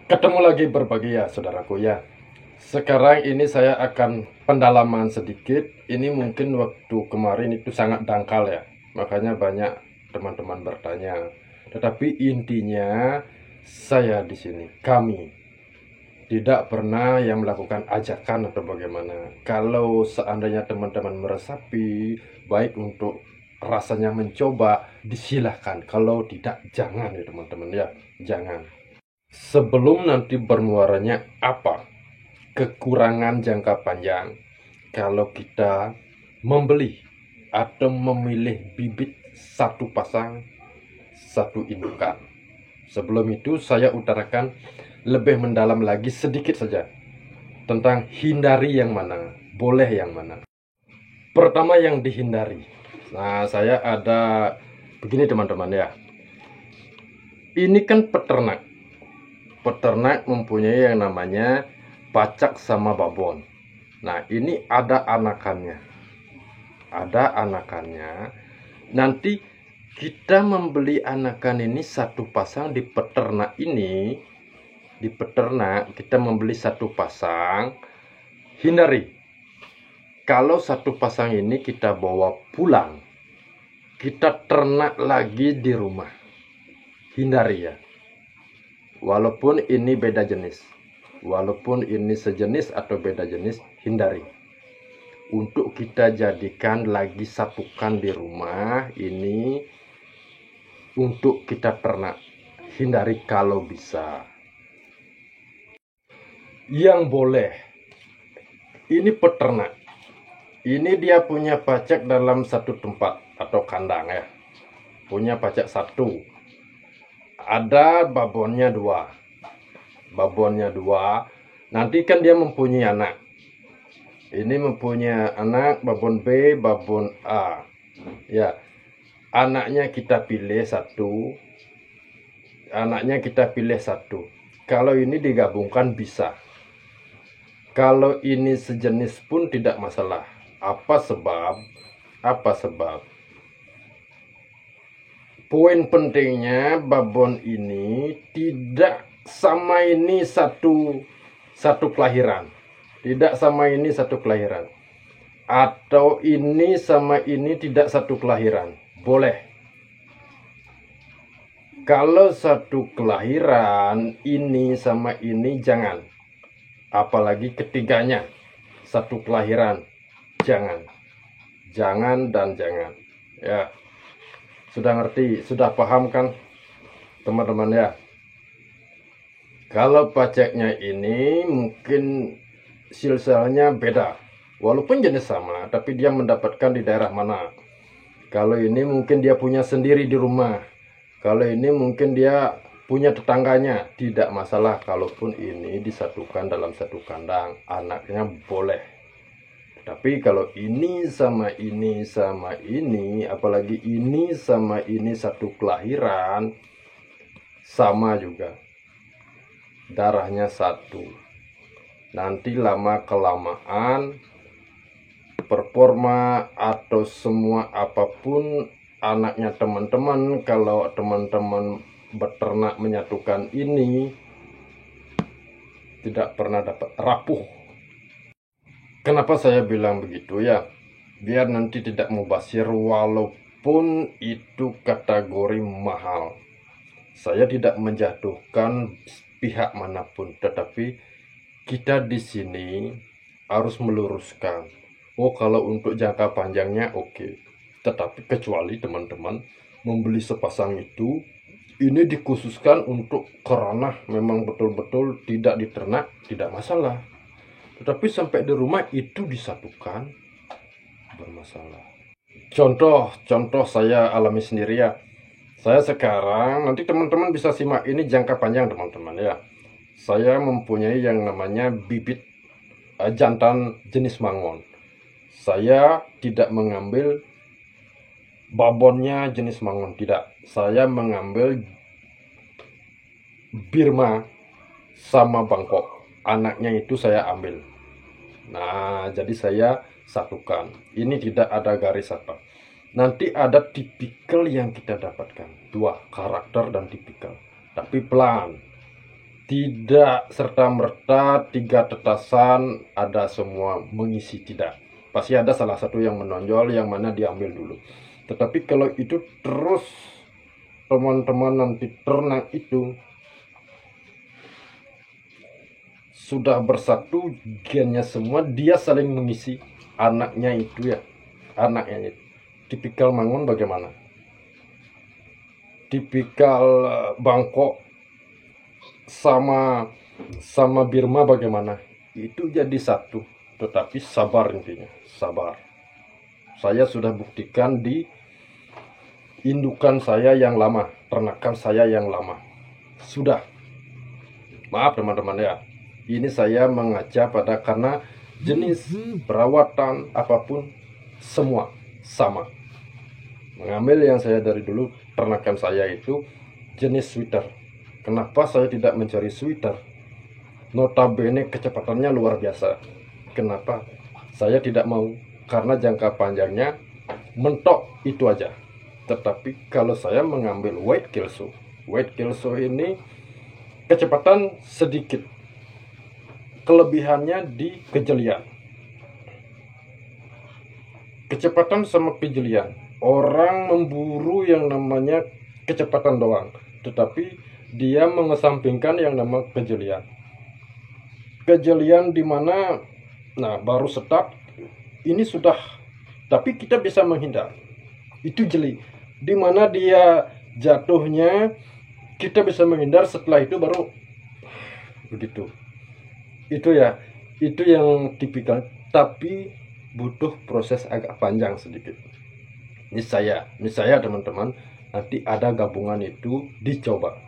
Ketemu lagi berbagi ya saudaraku ya. Sekarang ini saya akan pendalaman sedikit. Ini mungkin waktu kemarin itu sangat dangkal ya. Makanya banyak teman-teman bertanya. Tetapi intinya saya di sini, kami tidak pernah yang melakukan ajakan atau bagaimana. Kalau seandainya teman-teman meresapi, baik untuk rasanya mencoba, disilahkan. Kalau tidak, jangan ya teman-teman ya, jangan. Sebelum nanti bermuaranya apa kekurangan jangka panjang kalau kita membeli atau memilih bibit satu pasang satu indukan. Sebelum itu saya utarakan lebih mendalam lagi sedikit saja tentang hindari yang mana, boleh yang mana. Pertama yang dihindari. Nah, saya ada begini teman-teman ya. Ini kan peternak. Peternak mempunyai yang namanya pacak sama babon. Nah, ini ada anakannya. Ada anakannya. Nanti kita membeli anakan ini satu pasang di peternak ini. Di peternak kita membeli satu pasang. Hindari. Kalau satu pasang ini kita bawa pulang, kita ternak lagi di rumah. Hindari ya. Walaupun ini beda jenis, walaupun ini sejenis atau beda jenis, hindari. Untuk kita jadikan lagi satukan di rumah ini untuk kita ternak, hindari kalau bisa. Yang boleh, ini peternak. Ini dia punya pacak dalam satu tempat atau kandang ya. Punya pacak satu. Ada babonnya dua. Babonnya dua. Nanti kan dia mempunyai anak. Ini mempunyai anak babon B, babon A. Ya. Anaknya kita pilih satu. Anaknya kita pilih satu. Kalau ini digabungkan bisa. Kalau ini sejenis pun tidak masalah. Apa sebab? Apa sebab? Poin pentingnya babon ini tidak sama ini satu kelahiran. Tidak sama ini satu kelahiran. Atau ini sama ini tidak satu kelahiran. Boleh. Kalau satu kelahiran, ini sama ini jangan. Apalagi ketiganya satu kelahiran. Jangan. Jangan dan jangan. Ya. Sudah ngerti, sudah paham kan teman-teman ya. Kalau pacaknya ini mungkin silsilahnya beda. Walaupun jenis sama, tapi dia mendapatkan di daerah mana. Kalau ini mungkin dia punya sendiri di rumah. Kalau ini mungkin dia punya tetangganya. Tidak masalah kalaupun ini disatukan dalam satu kandang. Anaknya boleh. Tapi kalau ini sama ini sama ini, apalagi ini sama ini satu kelahiran, sama juga. Darahnya satu. Nanti lama-kelamaan, performa atau semua apapun anaknya teman-teman, kalau teman-teman beternak menyatukan ini, tidak pernah dapat rapuh. Kenapa saya bilang begitu ya? Biar nanti tidak mubazir walaupun itu kategori mahal. Saya tidak menjatuhkan pihak manapun, tetapi kita di sini harus meluruskan. Oh, kalau untuk jangka panjangnya oke. Tetapi kecuali teman-teman membeli sepasang itu, ini dikhususkan untuk kerana memang betul-betul tidak diternak, tidak masalah. Tetapi sampai di rumah itu disatukan, bermasalah. Contoh saya alami sendiri ya. Saya sekarang, nanti teman-teman bisa simak ini jangka panjang teman-teman ya. Saya mempunyai yang namanya bibit jantan jenis mangon. Saya tidak mengambil babonnya jenis mangon, tidak. Saya mengambil Birma sama Bangkok. Anaknya itu saya ambil. Nah, jadi saya satukan. Ini tidak ada garis apa. Nanti ada tipikal yang kita dapatkan. Dua, karakter dan tipikal. Tapi pelan. Tidak serta-merta 3 tetasan ada semua mengisi, tidak. Pasti ada salah satu yang menonjol, yang mana diambil dulu. Tetapi kalau itu terus teman-teman nanti ternak itu sudah bersatu gennya semua, dia saling mengisi anaknya itu ya. Anaknya itu. Tipikal Mangun bagaimana? Tipikal Bangkok sama Birma bagaimana? Itu jadi satu. Tetapi sabar, intinya sabar. Saya sudah buktikan di indukan saya yang lama, ternakan saya yang lama. Sudah. Maaf teman-teman ya. Ini saya mengaca pada karena jenis perawatan apapun semua sama. Mengambil yang saya dari dulu, ternakan saya itu jenis sweater. Kenapa saya tidak mencari sweater? Notabene kecepatannya luar biasa. Kenapa saya tidak mau? Karena jangka panjangnya mentok itu aja. Tetapi kalau saya mengambil White Kelso ini kecepatan sedikit, kelebihannya di kejelian. Kecepatan sama kejelian, orang memburu yang namanya kecepatan doang, tetapi dia mengesampingkan yang nama kejelian. Kejelian dimana, nah baru start ini sudah, tapi kita bisa menghindar. Itu jeli, dimana dia jatuhnya kita bisa menghindar, setelah itu baru begitu. Itu ya, itu yang tipikal, tapi butuh proses agak panjang sedikit. Ini saya teman-teman, nanti ada gabungan itu dicoba.